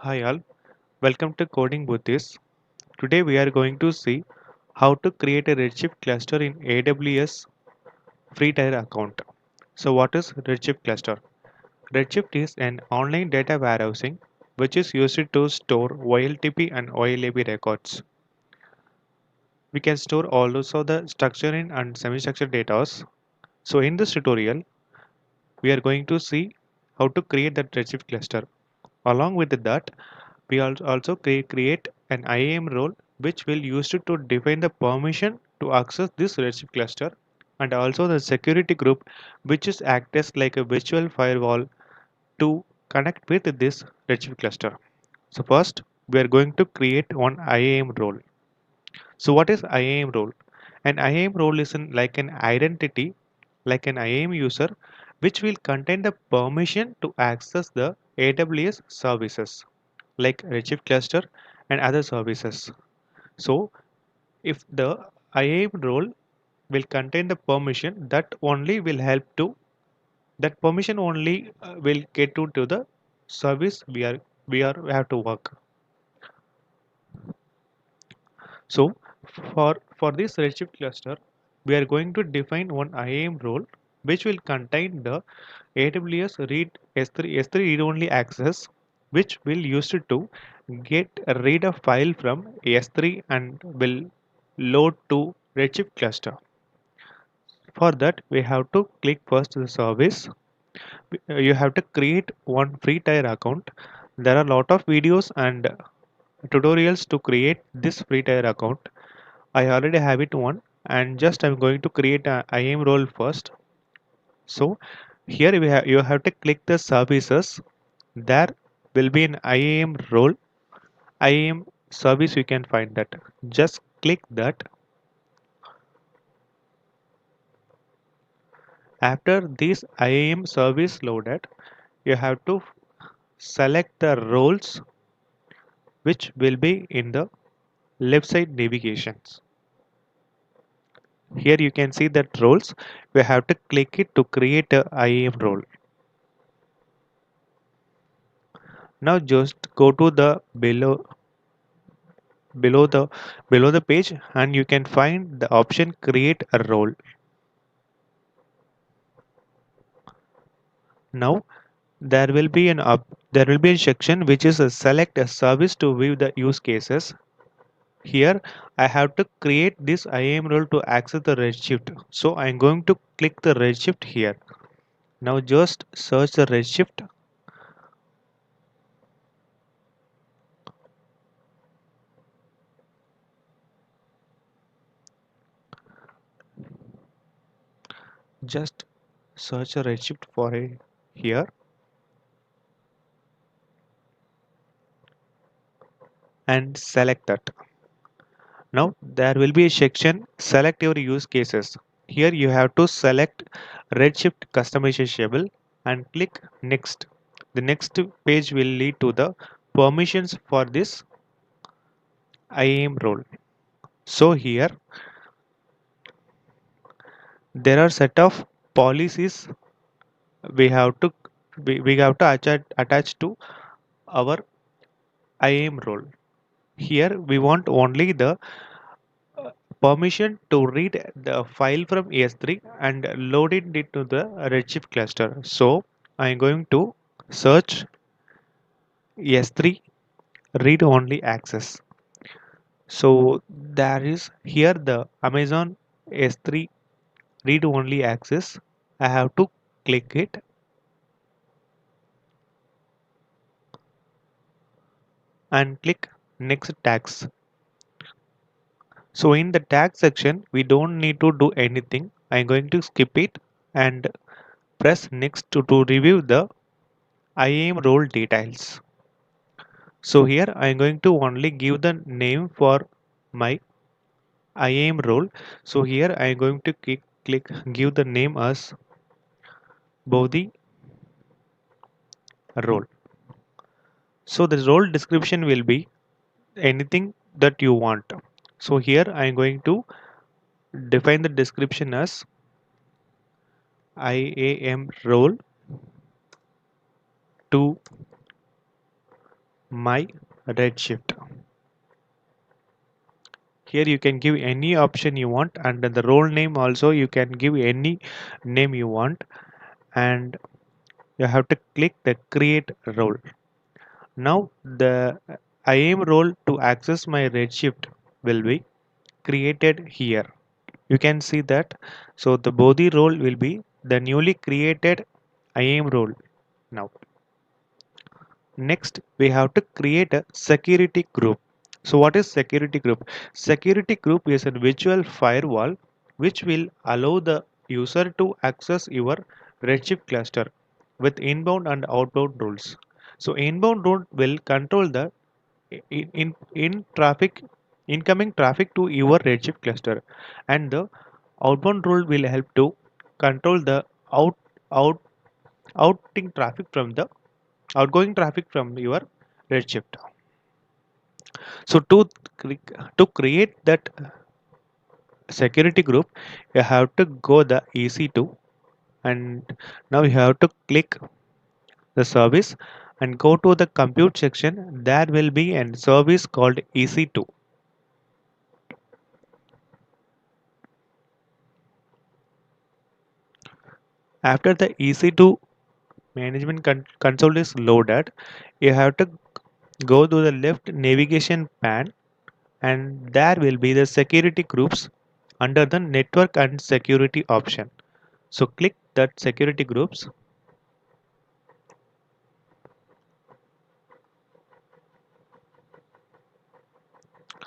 Hi all, welcome to Coding Buddhist. Today we are going to see how to create a Redshift cluster in AWS free tier account. So what is Redshift cluster? Redshift is an online data warehousing which is used to store OLTP and OLAP records. We can store also the structured and semi-structured data. So in this tutorial, we are going to see how to create that Redshift cluster. Along with that, we also create an IAM role which will use it to define the permission to access this Redshift cluster and also the security group which is act as like a virtual firewall to connect with this Redshift cluster. So first we are going to create one IAM role. So what is IAM role? An IAM role is like an identity like an IAM user which will contain the permission to access the AWS services like Redshift cluster and other services. So if the IAM role will contain the permission that only will help to that permission only will get to the service we have to work. So for this Redshift cluster, we are going to define one IAM role which will contain the AWS read S3 read only access which will use it to read a file from S3 and will load to Redshift cluster. For that we have to click first the service. You have to create one free tier account. There are a lot of videos and tutorials to create this free tier account. I already have it one and just I'm going to create a IAM role first. So here you have to click the services. There will be an IAM role, IAM service. You can find that. Just click that. After this IAM service loaded, you have to select the roles which will be in the left side navigations. Here you can see that roles. We have to click it to create a IAM role. Now just go to the below the below the page and you can find the option create a role. Now there will be a section which is a select a service to view the use cases. Here I have to create this IAM role to access the Redshift. So I'm going to click the Redshift here. Now just search the Redshift. Just search a Redshift for a here and select that. Now there will be a section select your use cases. Here you have to select Redshift customizable and click next. The next page will lead to the permissions for this IAM role. So here there are set of policies we have to we have to attach to our IAM role. Here we want only the permission to read the file from ES3 and load it into the Redshift cluster. So I'm going to search ES3 read only access. So there is here the Amazon S3 read only access. I have to click it and click next tags. So in the tag section, we don't need to do anything. I'm going to skip it and press next to review the IAM role details. So here I'm going to only give the name for my IAM role. So here I'm going to click give the name as Bodhi role. So the role description will be anything that you want. So here I'm going to define the description as IAM role to my Redshift. Here you can give any option you want, and then the role name also you can give any name you want, and you have to click the create role. Now the IAM role to access my Redshift will be created here. You can see that. So the Bodhi role will be the newly created IAM role now. Next, we have to create a security group. So what is security group? Security group is a virtual firewall which will allow the user to access your Redshift cluster with inbound and outbound rules. So inbound rule will control the in traffic incoming traffic to your Redshift cluster, and the outbound rule will help to control the out outing traffic from the outgoing traffic from your Redshift. So to create that security group, you have to go the EC2, and now you have to click the service and go to the compute section. There will be a service called EC2. After the EC2 management console is loaded, you have to go to the left navigation pane, and there will be the security groups under the network and security option. So click that security groups.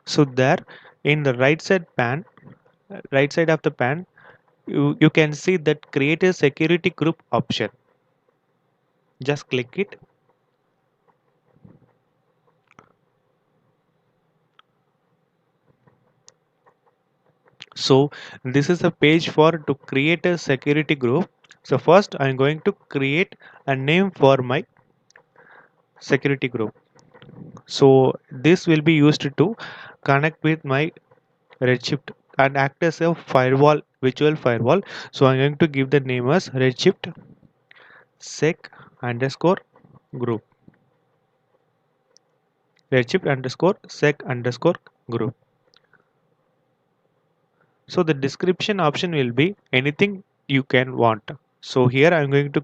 So there in the right side of the pan, you can see that create a security group option. Just click it. So this is a page for to create a security group. So first I'm going to create a name for my security group. So this will be used to connect with my Redshift and act as a firewall, virtual firewall. So I'm going to give the name as Redshift sec underscore group. Redshift underscore sec underscore group. So the description option will be anything you can want. So here I'm going to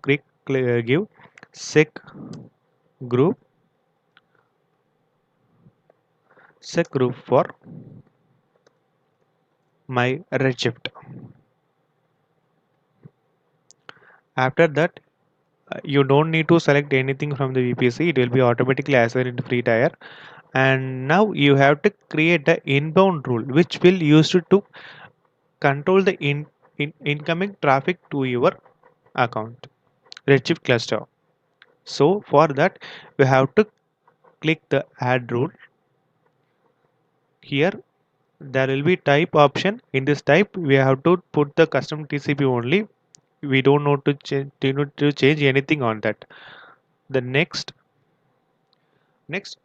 give sec group for my Redshift. After that, you don't need to select anything from the VPC. It will be automatically assigned into free tier. And now you have to create an inbound rule which will use to control the incoming traffic to your account Redshift cluster. So for that, we have to click the add rule. Here there will be type option. In this type, we have to put the custom TCP only. We don't know to change anything on that. The next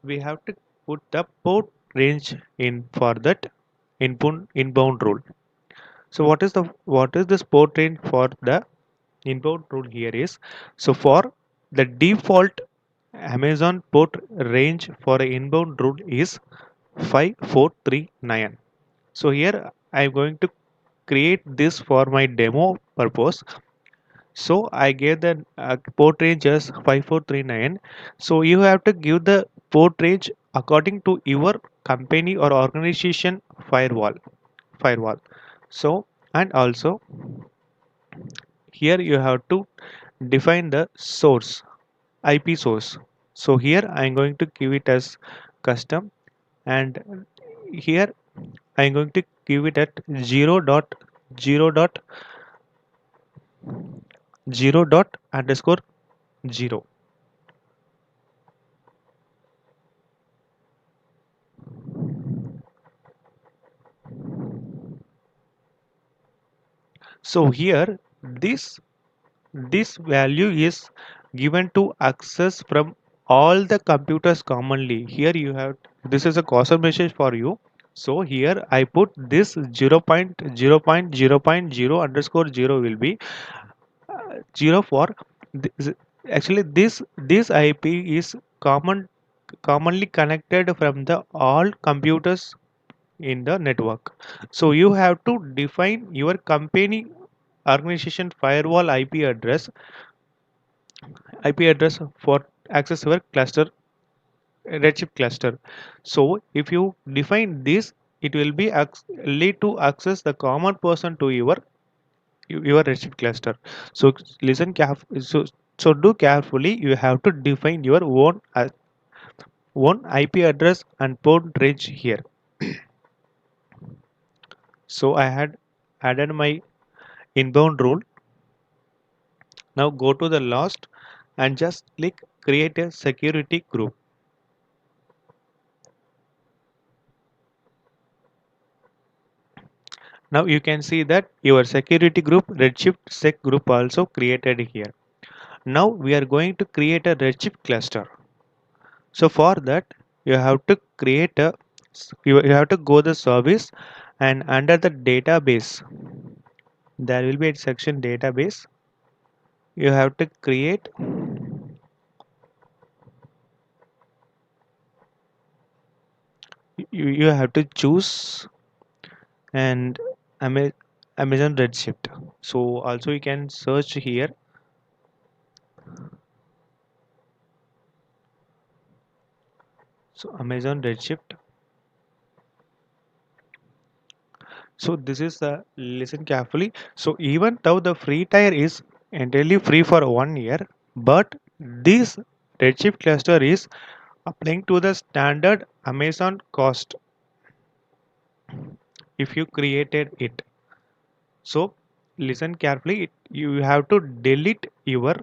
we have to put the port range in for that inbound rule. So what is this port range for the inbound rule here is, so for the default Amazon port range for an inbound rule is 5439. So here I'm going to create this for my demo purpose. So I gave the port range as 5439. So you have to give the port range according to your company or organization firewall. So and also here you have to define the source IP source. So here I'm going to give it as custom, and here I'm going to give it at 0 dot underscore 0. So here this value is given to access from all the computers commonly. Here you have, this is a custom message for you. So here I put this 0.0.0.0 underscore 0 will be 0 for this. Actually this IP is common commonly connected from the all computers in the network. So you have to define your company organization firewall IP address for access your cluster, Redshift cluster. So if you define this, it will be lead to access the common person to your Redshift cluster. So listen carefully. So do carefully. You have to define your own IP address and port range here. So I had added my inbound rule. Now go to the last and just click create a security group. Now you can see that your security group Redshift sec group also created here. Now we are going to create a Redshift cluster. So for that you have to create a you have to go the service and under the database there will be a section database. You have to create you have to choose and Ama- Amazon Redshift. So also you can search here. So Amazon Redshift. So this is the listen carefully. So even though the free tier is entirely free for 1 year, but this Redshift cluster is applying to the standard Amazon cost if you created it. So listen carefully. You have to delete your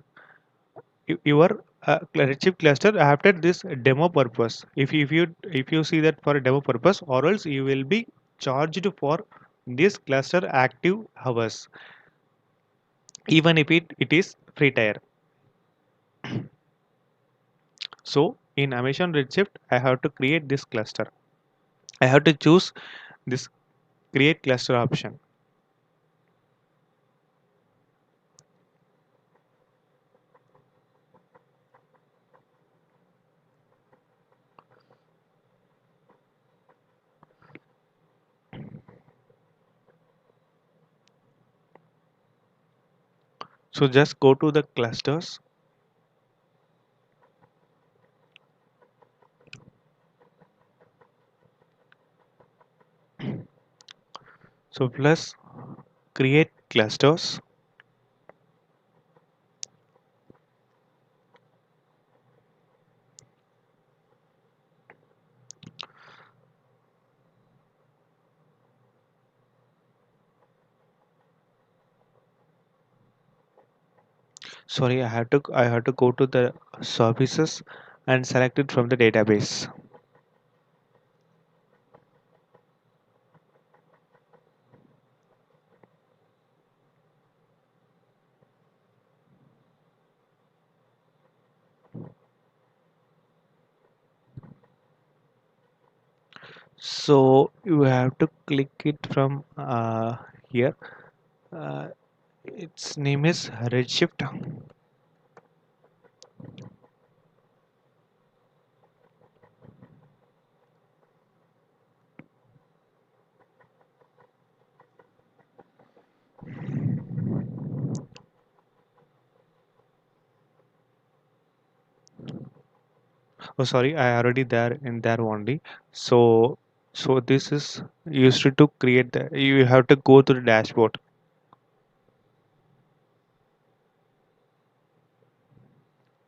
Redshift cluster after this demo purpose. If you see that for a demo purpose, or else you will be charged for this cluster active hours, even if it is free tier. So in Amazon Redshift, I have to create this cluster. I have to choose this create cluster option. So just go to the clusters. So plus create clusters. Sorry, I have to go to the services and select it from the database. So you have to click it from here. Uh, its name is Redshift. Oh, sorry, I already there in there only. So this is used to create the. You have to go to the dashboard.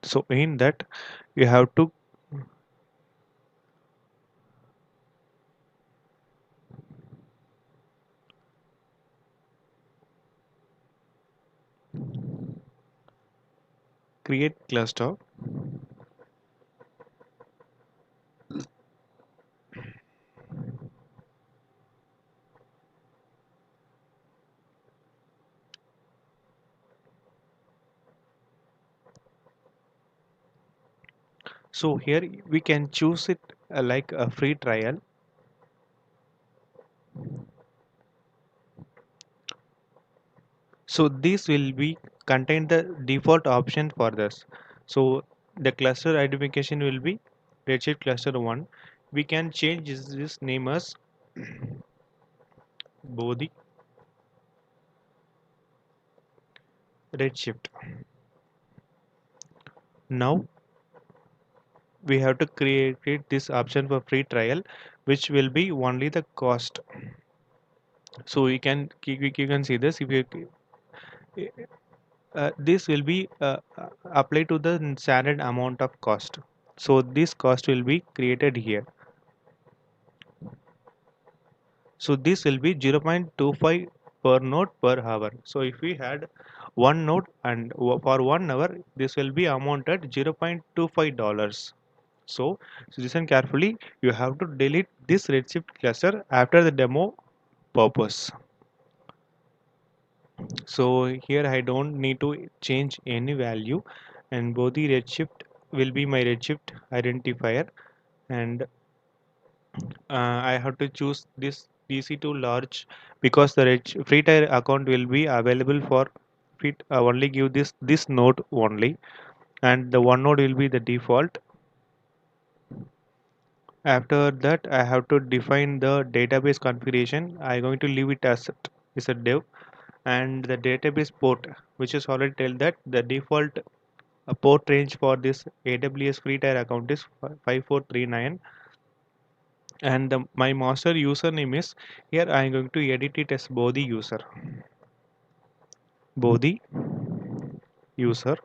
So in that you have to create cluster. So here we can choose it like a free trial. So this will be contain the default option for this. So the cluster identification will be Redshift cluster 1, we can change this name as Bodhi Redshift. Now we have to create this option for free trial, which will be only the cost. So you can see this. If you this will be applied to the standard amount of cost. So this cost will be created here. So this will be 0.25 per node per hour. So if we had one node and for 1 hour, this will be amounted $0.25. So listen carefully. You have to delete this Redshift cluster after the demo purpose. So here I don't need to change any value, and both the Redshift will be my Redshift identifier, and I have to choose this DC to large because the free tier account will be available for free, only give this node only, and the one node will be the default. After that, I have to define the database configuration. I'm going to leave it as it is a dev, and the database port, which is already tell that the default port range for this AWS free tier account is 5439, and my master username is, here I am going to edit it as Bodhi user, Bodhi user,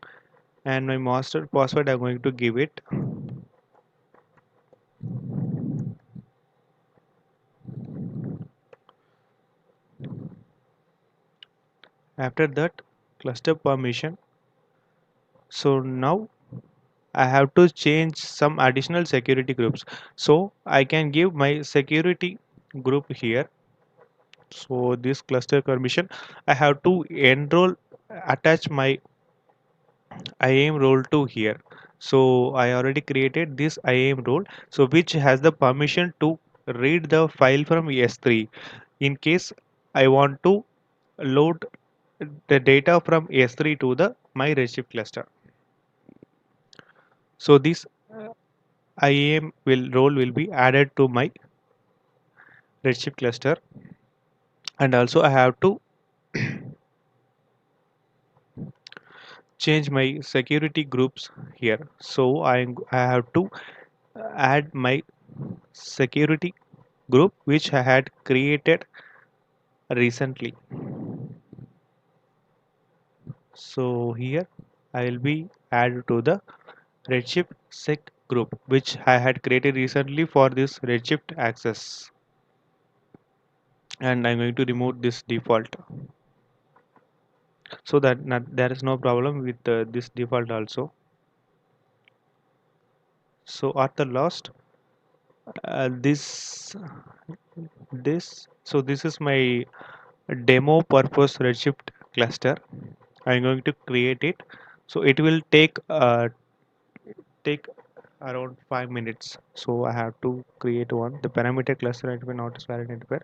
and my master password I'm going to give it. After that, cluster permission. So now I have to change some additional security groups. So I can give my security group here. So this cluster permission, I have to enroll, attach my IAM role to here. So I already created this IAM role, so which has the permission to read the file from S3 in case I want to load the data from S3 to the my Redshift cluster. So this IAM role will be added to my Redshift cluster, and also I have to change my security groups here. So I have to add my security group which I had created recently. So here I will be added to the Redshift sec group which I had created recently for this Redshift access, and I'm going to remove this default so that there is no problem with this default also. So at the last, this is my demo purpose Redshift cluster. I'm going to create it. So it will take around 5 minutes. So I have to create one. The parameter cluster identifier not is valid identifier.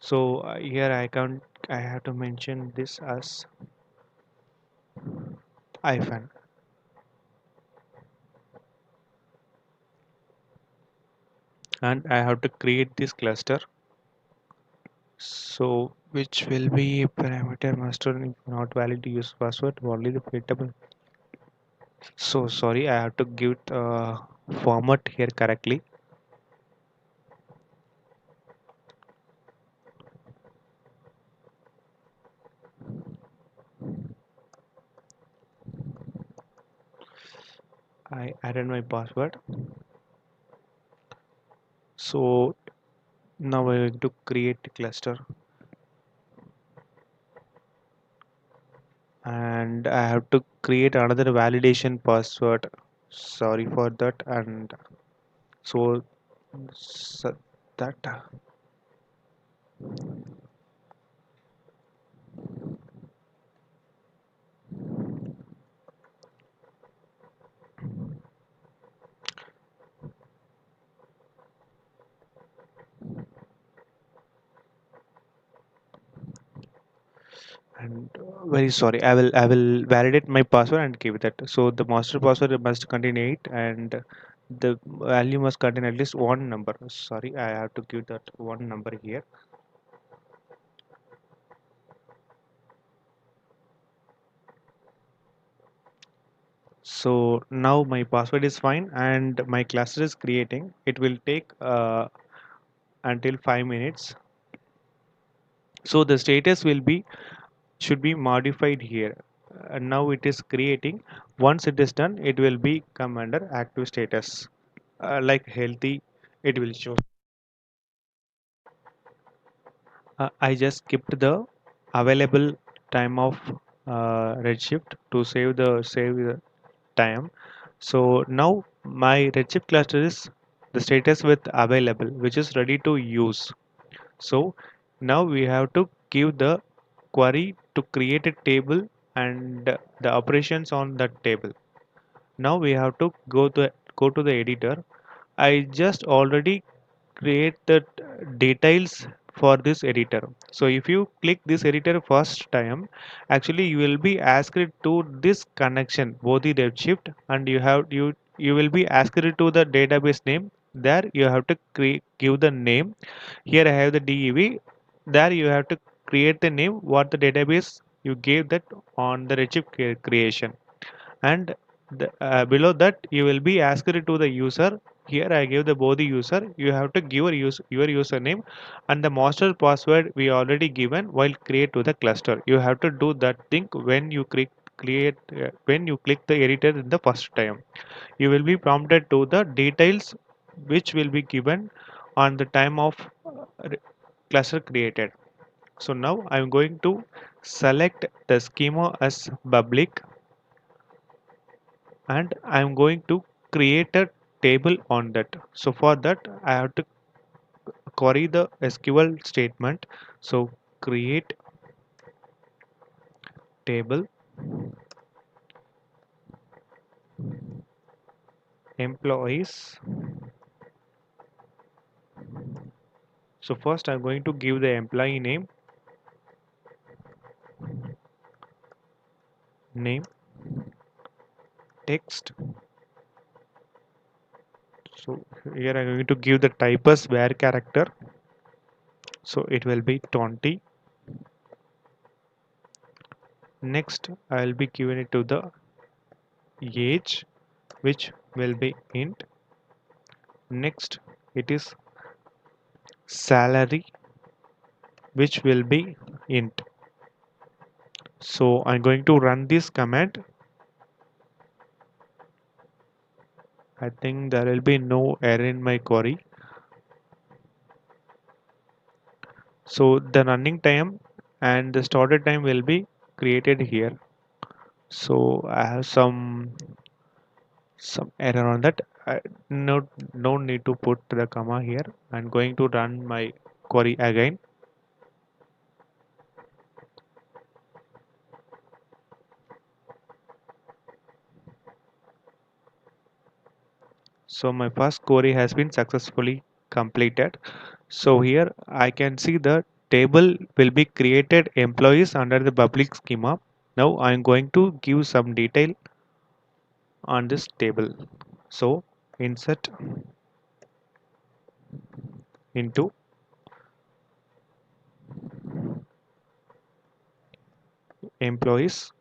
So here I have to mention this as ifan, and I have to create this cluster. So which will be parameter master if not valid to use password only the repeatable. So sorry, I have to give format here correctly. I added my password. So now we're going to create a cluster, and I have to create another validation password. Sorry for that. And so, so that And very sorry, I will validate my password and give that. So the master password must contain 8 and the value must contain at least one number. Sorry, I have to give that one number here. So now my password is fine and my cluster is creating. It will take until 5 minutes. So the status will be should be modified here. And now it is creating. Once it is done, it will be come under active status. Like healthy, it will show. I just skipped the available time of Redshift to save the time. So now my Redshift cluster is the status with available, which is ready to use. So now we have to give the query to create a table and the operations on that table. Now we have to go to the editor. I just already create the details for this editor. So if you click this editor first time, actually you will be asked to this connection, both the Redshift, and you will be asked to the database name. There you have to give the name. Here I have the DEV. There you have to create the name what the database you gave that on the Redshift creation. And below that you will be asked to the user. Here I give the both the user. You have to give your username and the master password we already given while create to the cluster. You have to do that thing when you when you click the editor in the first time. You will be prompted to the details which will be given on the time of cluster created. So now I'm going to select the schema as public and I'm going to create a table on that. So for that I have to query the SQL statement. So create table employees. So first I'm going to give the employee name, text. So here I'm going to give the type as where character. So it will be 20. Next I'll be giving it to the age, which will be int. Next it is salary, which will be int. So I'm going to run this command. I think there will be no error in my query. So the running time and the started time will be created here. So I have some error on that. No need to put the comma here. I'm going to run my query again. So my first query has been successfully completed. So here I can see the table will be created employees under the public schema. Now I'm going to give some detail on this table. So insert into employees,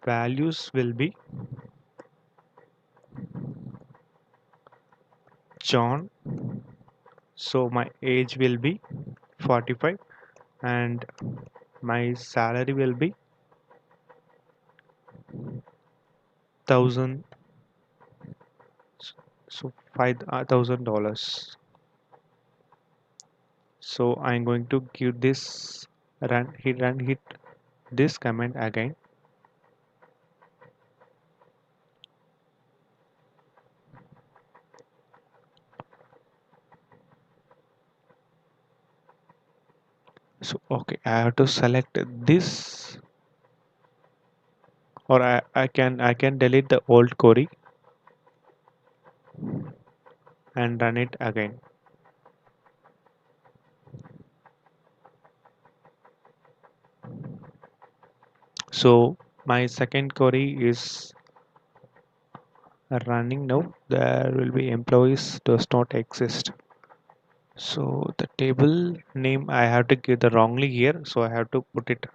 values will be John. So my age will be 45 and my salary will be thousand, so $5,000. So I'm going to give this run hit this command again. So okay, I have to select this, or I can delete the old query and run it again. So my second query is running now. There will be employees does not exist. So the table name I have to give the wrongly here. So I have to put it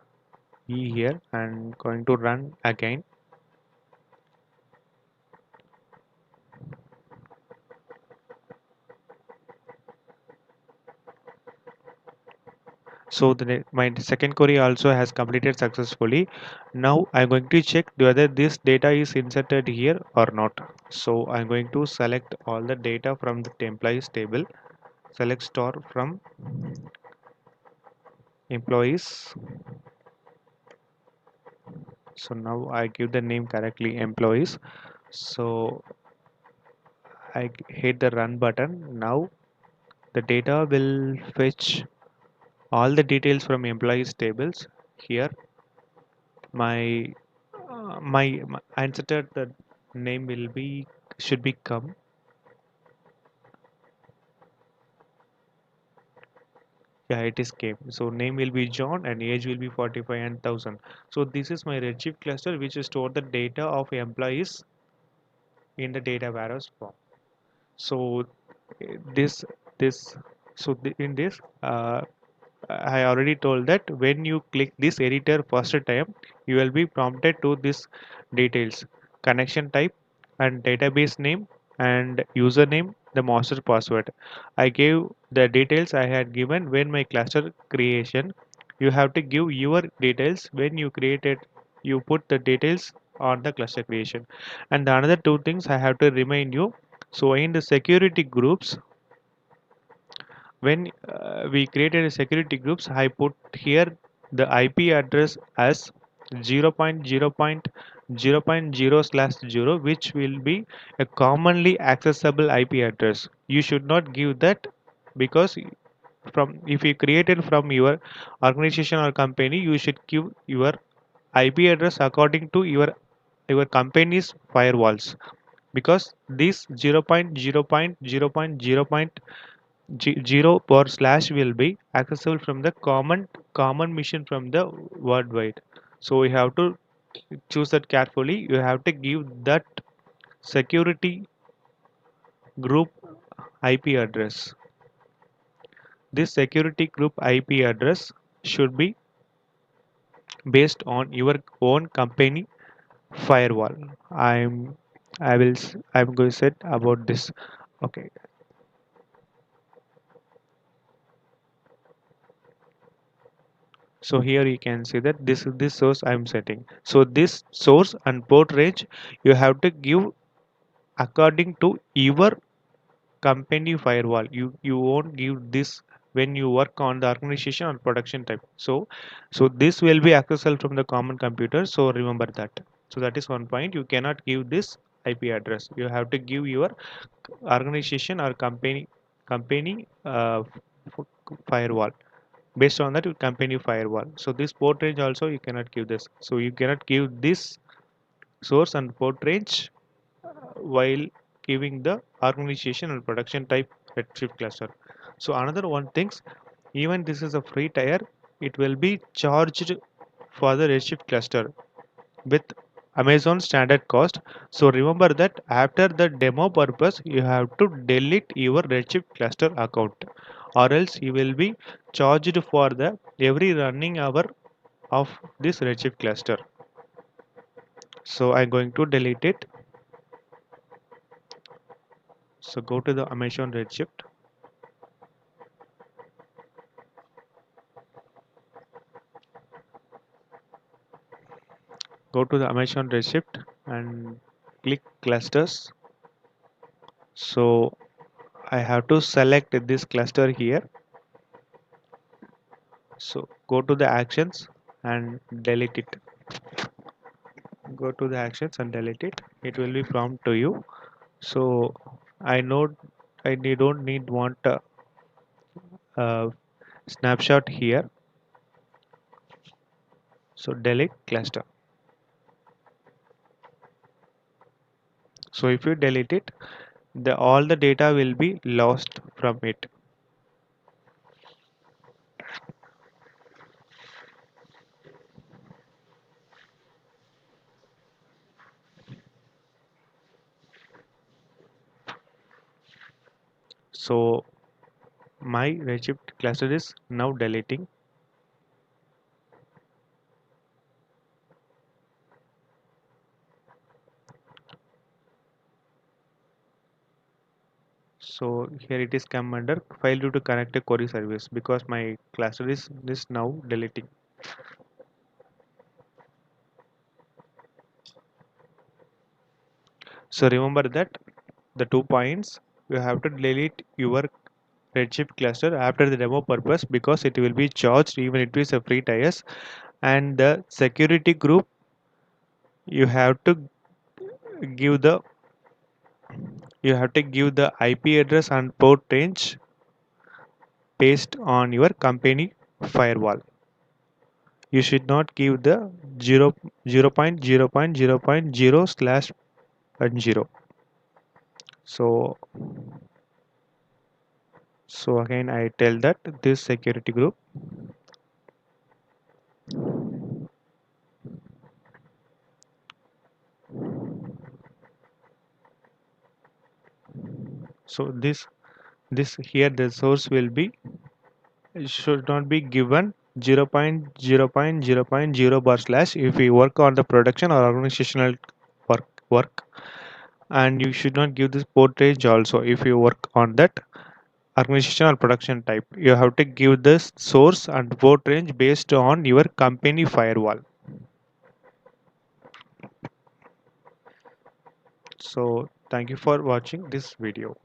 E here and going to run again. So my second query also has completed successfully. Now I'm going to check whether this data is inserted here or not. So I'm going to select all the data from the employees table. Select star from employees. So now I give the name correctly employees. So I hit the run button. Now the data will fetch all the details from employees tables. Here my my answer the name will be should be come. Yeah, it is came. So name will be John and age will be 45 and 1000. So this is my Redshift cluster which store the data of employees in the data warehouse form. So this this in this I already told that when you click this editor first time, you will be prompted to this details, connection type and database name and username, the master password. I gave the details I had given when my cluster creation. You have to give your details when you created, you put the details on the cluster creation. And the another two things I have to remind you. So in the security groups, when we created a security groups, I put here the IP address as 0.0.0.0/0, which will be a commonly accessible IP address. You should not give that, because from if you created from your organization or company, you should give your IP address according to your company's firewalls, because this 0.0.0.0 or slash will be accessible from the common mission from the worldwide. So we have to choose that carefully. You have to give that security group IP address. This security group IP address should be based on your own company firewall. I'm going to say about this. Okay. So here you can see that this is this source I'm setting. So this source and port range you have to give according to your company firewall. You won't give this when you work on the organization or production type. So this will be accessible from the common computer. So remember that. So that is one point. You cannot give this IP address. You have to give your organization or company firewall. Based on that, you company firewall. So this port range also you cannot give this. So you cannot give this source and port range while giving the organization and production type Redshift cluster. So another one things, even this is a free tier, it will be charged for the Redshift cluster with Amazon standard cost. So remember that after the demo purpose, you have to delete your Redshift cluster account, or else you will be charged for the every running hour of this Redshift cluster. So I'm going to delete it. So go to the Amazon Redshift. Go to the Amazon Redshift and click clusters. So I have to select this cluster here. So go to the actions and delete it. Go to the actions and delete it. It will be prompt to you. So I know don't need want a snapshot here. So delete cluster. So if you delete it, the all the data will be lost from it. So my Redshift cluster is now deleting. So here it is come under failed due to connect a query service because my cluster is now deleting. So remember that the 2 points, you have to delete your Redshift cluster after the demo purpose because it will be charged even it is a free tiers, and the security group you have to give the IP address and port range based on your company firewall. You should not give the 0.0.0.0 slash and 0. So again I tell that this security group, so this here the source will be should not be given 0.0.0.0 bar slash if we work on the production or organizational work, and you should not give this port range also if you work on that organization or production type. You have to give this source and port range based on your company firewall. So thank you for watching this video.